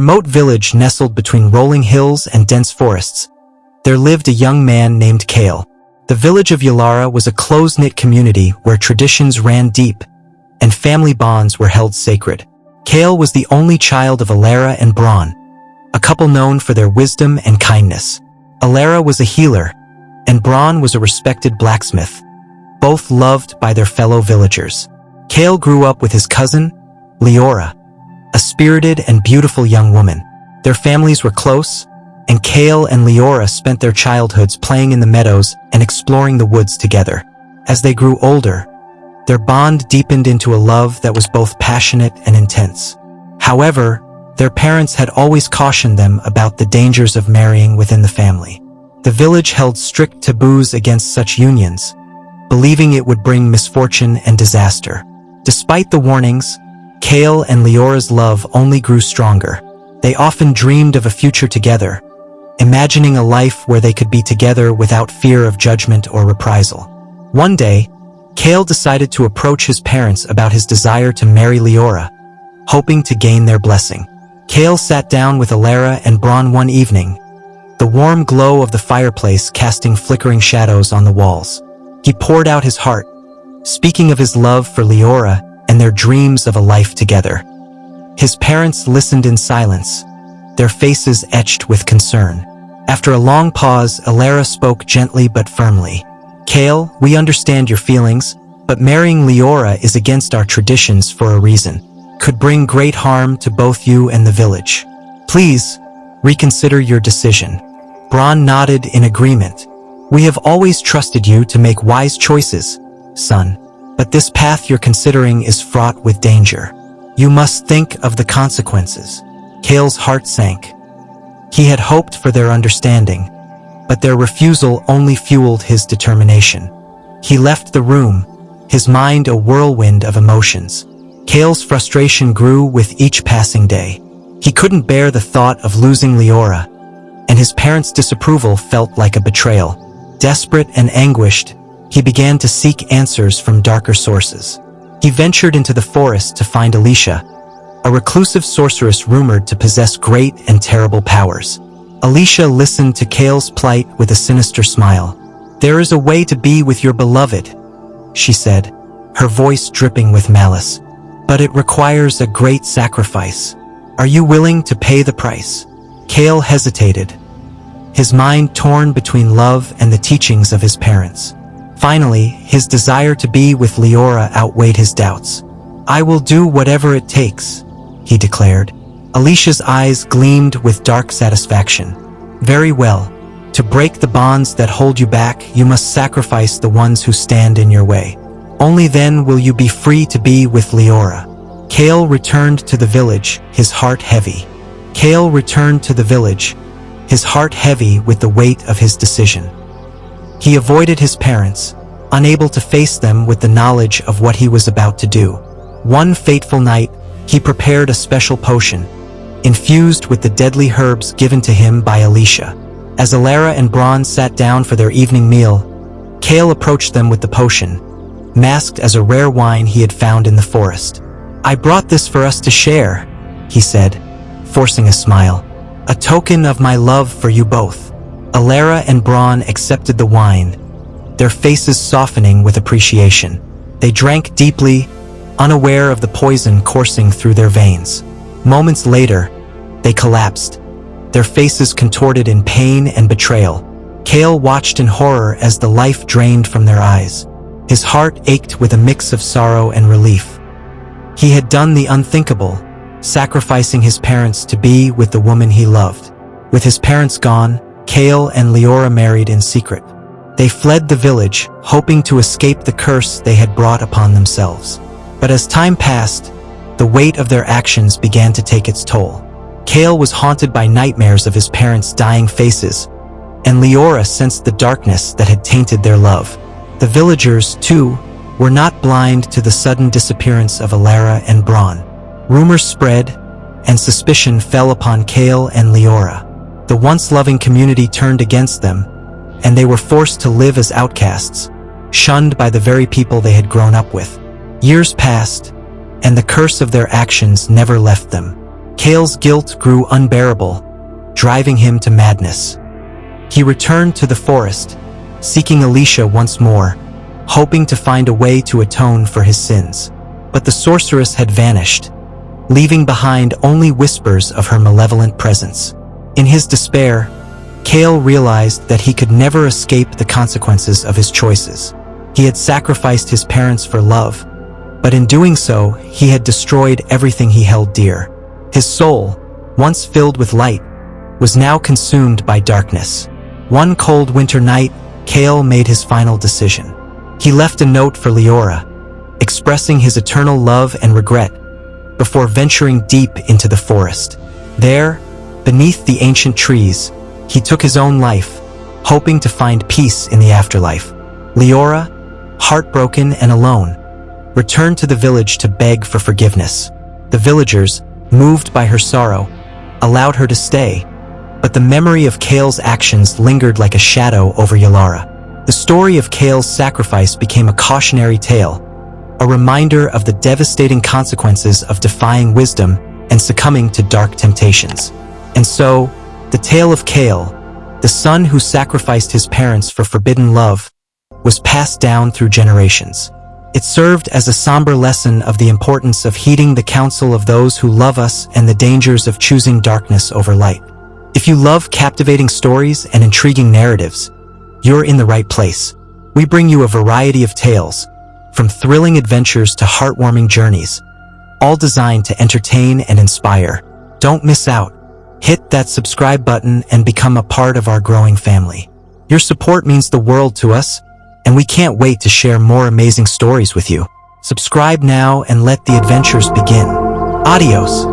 remote village nestled between rolling hills and dense forests, there lived a young man named Kael. The village of Yelara was a close-knit community where traditions ran deep and family bonds were held sacred. Kael was the only child of Elara and Bronn, a couple known for their wisdom and kindness. Elara was a healer, and Bronn was a respected blacksmith, both loved by their fellow villagers. Kael grew up with his cousin, Liora, a spirited and beautiful young woman. Their families were close, and Kael and Liora spent their childhoods playing in the meadows and exploring the woods together. As they grew older, their bond deepened into a love that was both passionate and intense. However, their parents had always cautioned them about the dangers of marrying within the family. The village held strict taboos against such unions, believing it would bring misfortune and disaster. Despite the warnings, Kael and Liora's love only grew stronger. They often dreamed of a future together, imagining a life where they could be together without fear of judgment or reprisal. One day, Kael decided to approach his parents about his desire to marry Liora, hoping to gain their blessing. Kael sat down with Elara and Bronn one evening, the warm glow of the fireplace casting flickering shadows on the walls. He poured out his heart, speaking of his love for Liora and their dreams of a life together. His parents listened in silence, their faces etched with concern. After a long pause, Elara spoke gently but firmly. "Kael, we understand your feelings, but marrying Liora is against our traditions for a reason. Could bring great harm to both you and the village. Please, reconsider your decision." Bronn nodded in agreement. "We have always trusted you to make wise choices, son. But this path you're considering is fraught with danger. You must think of the consequences." Kael's heart sank. He had hoped for their understanding, but their refusal only fueled his determination. He left the room, his mind a whirlwind of emotions. Kael's frustration grew with each passing day. He couldn't bear the thought of losing Liora, and his parents' disapproval felt like a betrayal. Desperate and anguished, he began to seek answers from darker sources. He ventured into the forest to find Alicia, a reclusive sorceress rumored to possess great and terrible powers. Alicia listened to Kael's plight with a sinister smile. "There is a way to be with your beloved," she said, her voice dripping with malice. "But it requires a great sacrifice. Are you willing to pay the price?" Kael hesitated, his mind torn between love and the teachings of his parents. Finally, his desire to be with Liora outweighed his doubts. "I will do whatever it takes," he declared. Alicia's eyes gleamed with dark satisfaction. "Very well. To break the bonds that hold you back, you must sacrifice the ones who stand in your way. Only then will you be free to be with Liora." Kael returned to the village, his heart heavy. Kael returned to the village, his heart heavy with the weight of his decision. He avoided his parents, unable to face them with the knowledge of what he was about to do. One fateful night, he prepared a special potion, infused with the deadly herbs given to him by Alicia. As Elara and Bronn sat down for their evening meal, Kael approached them with the potion, masked as a rare wine he had found in the forest. "I brought this for us to share," he said, forcing a smile. "A token of my love for you both." Elara and Bronn accepted the wine, their faces softening with appreciation. They drank deeply, unaware of the poison coursing through their veins. Moments later, they collapsed, their faces contorted in pain and betrayal. Kael watched in horror as the life drained from their eyes. His heart ached with a mix of sorrow and relief. He had done the unthinkable, sacrificing his parents to be with the woman he loved. With his parents gone, Kael and Liora married in secret. They fled the village, hoping to escape the curse they had brought upon themselves. But as time passed, the weight of their actions began to take its toll. Kael was haunted by nightmares of his parents' dying faces, and Liora sensed the darkness that had tainted their love. The villagers, too, were not blind to the sudden disappearance of Elara and Bronn. Rumors spread, and suspicion fell upon Kael and Liora. The once loving community turned against them, and they were forced to live as outcasts, shunned by the very people they had grown up with. Years passed, and the curse of their actions never left them. Kael's guilt grew unbearable, driving him to madness. He returned to the forest, seeking Alicia once more, hoping to find a way to atone for his sins. But the sorceress had vanished, leaving behind only whispers of her malevolent presence. In his despair, Kael realized that he could never escape the consequences of his choices. He had sacrificed his parents for love, but in doing so, he had destroyed everything he held dear. His soul, once filled with light, was now consumed by darkness. One cold winter night, Kael made his final decision. He left a note for Liora, expressing his eternal love and regret, before venturing deep into the forest. There, beneath the ancient trees, he took his own life, hoping to find peace in the afterlife. Liora, heartbroken and alone, returned to the village to beg for forgiveness. The villagers, moved by her sorrow, allowed her to stay, but the memory of Kael's actions lingered like a shadow over Yelara. The story of Kael's sacrifice became a cautionary tale, a reminder of the devastating consequences of defying wisdom and succumbing to dark temptations. And so, the tale of Kael, the son who sacrificed his parents for forbidden love, was passed down through generations. It served as a somber lesson of the importance of heeding the counsel of those who love us and the dangers of choosing darkness over light. If you love captivating stories and intriguing narratives, you're in the right place. We bring you a variety of tales, from thrilling adventures to heartwarming journeys, all designed to entertain and inspire. Don't miss out. Hit that subscribe button and become a part of our growing family. Your support means the world to us, and we can't wait to share more amazing stories with you. Subscribe now and let the adventures begin. Adios.